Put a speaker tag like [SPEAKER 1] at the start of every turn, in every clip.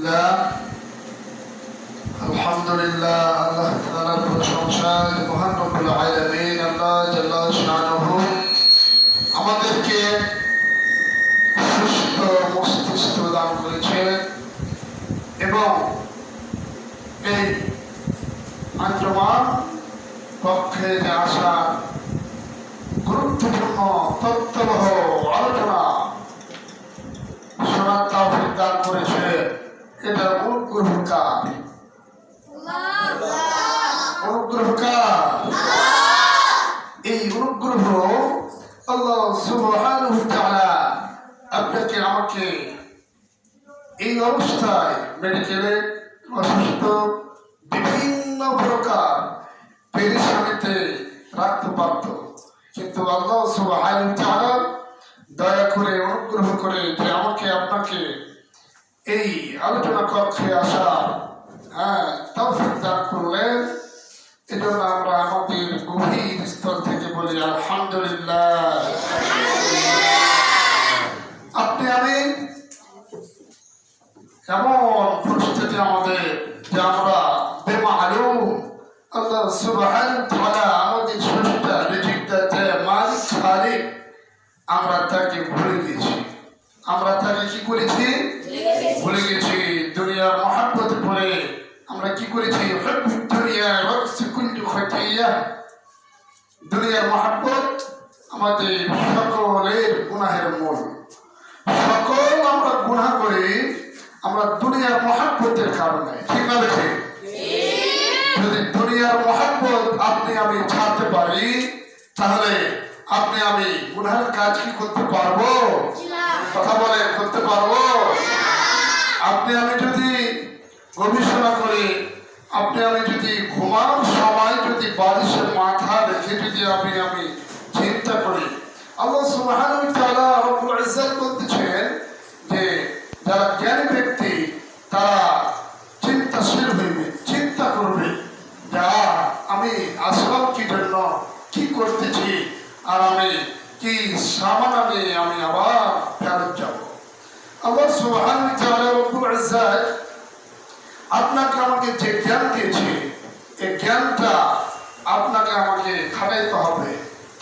[SPEAKER 1] لله الحمد لله الله تعالى প্রশংসা মহান রব্বুল আলামিন আল্লাহ জাল্লা শানুহু আমাদেরকে সুস্থ মস্তিষ্ক দান করেছে এবং এই আঞ্জুমান পক্ষে আসা গুরুত্বপূর্ণ তথ্যবহ আলোচনা শোনার তৌফিক দান করেছে। এটা অনুগ্রহকার এই অনুগ্রহ আল্লাহ সুবহানাহু ওয়া তাআলা আপনাকে আমাকে এই অবস্থায় মেডিকেলে অসুস্থ বিভিন্ন প্রকার পেরেশানিতে রাখতে পারত, কিন্তু আল্লাহ সুবহানাহু ওয়া তাআলা দয়া করে অনুগ্রহ করে যে আমাকে আপনাকে এই আলোচনা কক্ষে আসা তৌফিক দান করলেন। এজন্য আমরা আমাদের গভীর স্তর থেকে বলি আলহামদুলিল্লাহ। আপনি আমি এমন পরিস্থিতি আমাদের যে আমরা বেমালুম আল্লাহ সুবহানাহু ওয়া তাআলা আমাদের স্রষ্টা রিজিকদাতা মালিক খালিক আমরা তাকে ভুলে গেছি। আমরা তাকে কি করেছি? ভুলে গেছি। দুনিয়ার মহব্বত পড়ে আমরা কি করেছি? হুব্বুদ দুনিয়া রা'সু কুল্লি খাতিয়া। দুনিয়ার মহব্বত আমাদের সকলের গুনাহের মূল। সকল আমরা গুনাহ করি আমরা দুনিয়ার মহব্বতের কারণে, ঠিক না? দেখে যদি দুনিয়ার মহব্বত আপনি আমি ছাড়তে পারি তাহলে আপনি আমি গুনাহের কাজ কি করতে পারবো? কথা বলেন, করতে পারবো? আপনি আমি যদি গবেষণা করি, আপনি আমি যদি ঘুমানোর সময় যদি বালিশের মাথা রেখে যদি আমি চিন্তা করি, আল্লাহ সুবহানাহু ওয়া তাআলা রব্বুল ইজ্জত বলতেছেন যে যারা জ্ঞানী ব্যক্তি তারা চিন্তাশীল হইবে, চিন্তা করবে যা আমি আসলাম কি জন্য, কি করতেছি, আর আমি কি সামান আমি আবার ফেরত যাব। আল্লাহ সুবহানাহু ওয়া তাআলা রব্বুল ইজ্জত আপনাকে আমাকে যে জ্ঞান দিয়েছে এই জ্ঞানটা আপনাকে আমাকে খাটাইতে হবে,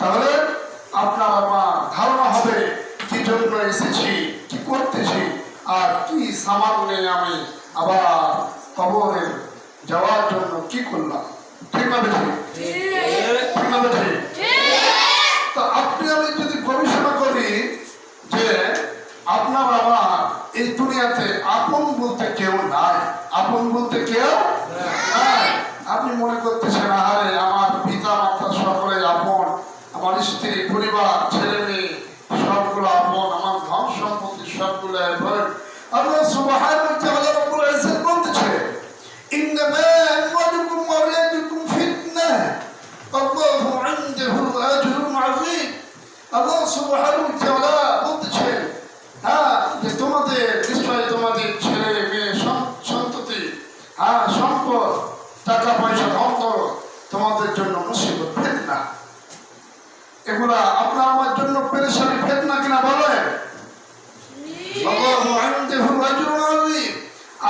[SPEAKER 1] তাহলে আপনার আমার ধারণা হবে কি জন্য এসেছি, কি করতেছি, আর কি সামান নিয়ে আমি আবার কবরে যাওয়ার জন্য কি করলাম। ঠিক না বেঠিক? ঠিক না বেঠিক? তো আপনি আমি যদি গবেষণা করি যে আপনার আমার এই দুনিয়াতে আপন বলতে কেউ নাই, আপন বলতে কেউ নাই। আপনি মনে করতেছেন আরে আমার পিতা মাতা সকলে আপন, আমার স্ত্রী পরিবার ছেলে মেয়ে সবগুলো আপন, আমার ধন সম্পত্তি সবগুলো আপন। আল্লাহ সুবহানাহু ওয়া তাআলা রব্বুল ইজ্জত বলতেছে ইন্নামা আমওয়ালুকুম ওয়া আওলাদুকুম ফিতনাহ আল্লাহু ইনদাহু আজরুন আযীম। আল্লাহ সুবহানাহু ওয়া তাআলা বলতেছেন যে তোমাদের নিশ্চয় তোমাদের ছেলে মেয়ে সন্ততি সম্পদ টাকা পয়সা ধন দৌলত তোমাদের জন্য মুসিবত, ফিতনা। এগুলা আপনার আমার জন্য পেরেশানি, ফিতনা কিনা বলেন? আল্লাহু ইনদাহু আজরুন আযীম।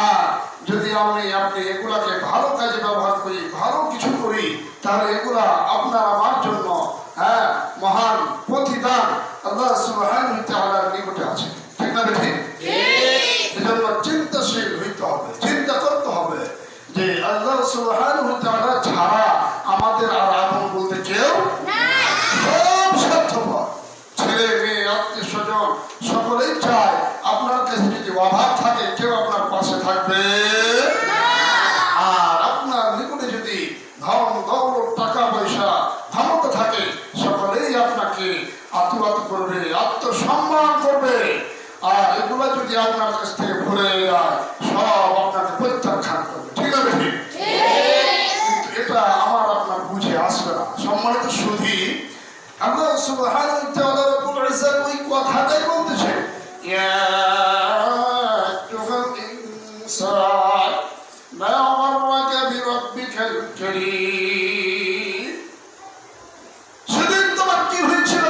[SPEAKER 1] আর যদি আপনি এগুলাকে ভালো কাজে ব্যবহার করি, ভালো কিছু করি, তাহলে এগুলা আপনার আমার জন্য মহান প্রতিদান আল্লাহ সুবহানাহু ওয়া তাআলার নিকটে আছে। ঠিক না বেঠিক? এজন্য চিন্তাশীল হইতে হবে, চিন্তা করতে হবে যে আল্লাহ সুবহানাহু ওয়া তাআলা ছাড়া আমাদের আর আপন বলতে কেউ নাই। সব স্বার্থপর, ছেলে মেয়ে আত্মীয় স্বজন সকলেই চায় আপনার কাছে যদি অভাব থাকে কেউ আপনার পাশে থাকবে না, আর আপনার নিকটে যদি ধন দৌলত টাকা পয়সা ক্ষমতা থাকে সকলেই আপনাকে আতুয়াত করবে, আত্মসম্মান করবে। আর এগুলো যদি আপনার কাছ থেকে ভুলে যায় সব আপনাকে প্রত্যাখ্যান করবে। ঠিক আছে? ঠিক। কিন্তু এটা আমার আপনার বুঝে আসবে না। সম্মানিত সুধী, আল্লাহ সুবহানাহু ওয়া তাআলা রব্বুল ইজ্জত ওই কথাটাই বলতেছে ইয়া আইয়ুহাল ইনসান মা গাররাকা বিরাব্বিকাল কারীম। সেদিন তোমার কি হয়েছিল?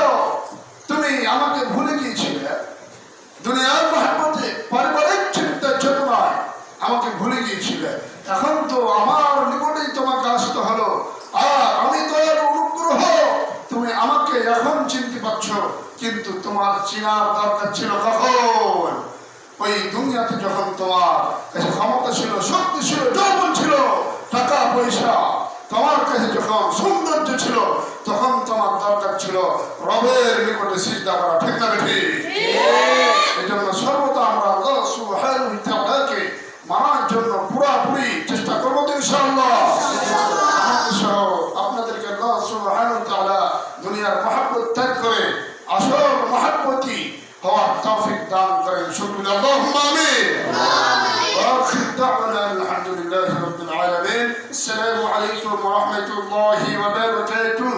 [SPEAKER 1] তুমি আমাকে ভুলে গিয়েছিলে। দুনিয়ার মহব্বতে, পারিবারিক চিন্তা চেতনায় আমাকে ভুলে গিয়েছিলে, এখন তো আমার নিকটেই তোমাকে আসতে হলো। আর আমি দয়ার অনুগ্রহ, তুমি আমাকে এখন চিনতে পারছো, কিন্তু তোমার চিনার দরকার ছিল কখন? ওই দুনিয়াতে যখন তোমার কাছে ক্ষমতা ছিল, শক্তি ছিল, যৌবন ছিল, টাকা পয়সা, তোমার কাছে যখন সৌন্দর্য ছিল, তখন তোমার দরকার ছিল রবের নিকটে সিজদা করা। ঠিক না ঠিক? এই জন্য সর্বদা আমরা আল্লাহ সুবহানাহু ওয়া তাআলাকে মানার জন্য পুরোপুরি চেষ্টা করবো তো ইনশাআল্লাহ। আমাকে সহ আপনাদেরকে আল্লাহ সুবহানাহু ওয়া তাআলা দুনিয়ার মহব্বত ত্যাগ করে আসল মহব্বতী হওয়ার তৌফিক দান করেন। শুকরিয়া, আল্লাহুম্মা আমিন। وآخر دعوانا الحمد لله رب العالمين. السلام عليكم ورحمة الله وبركاته.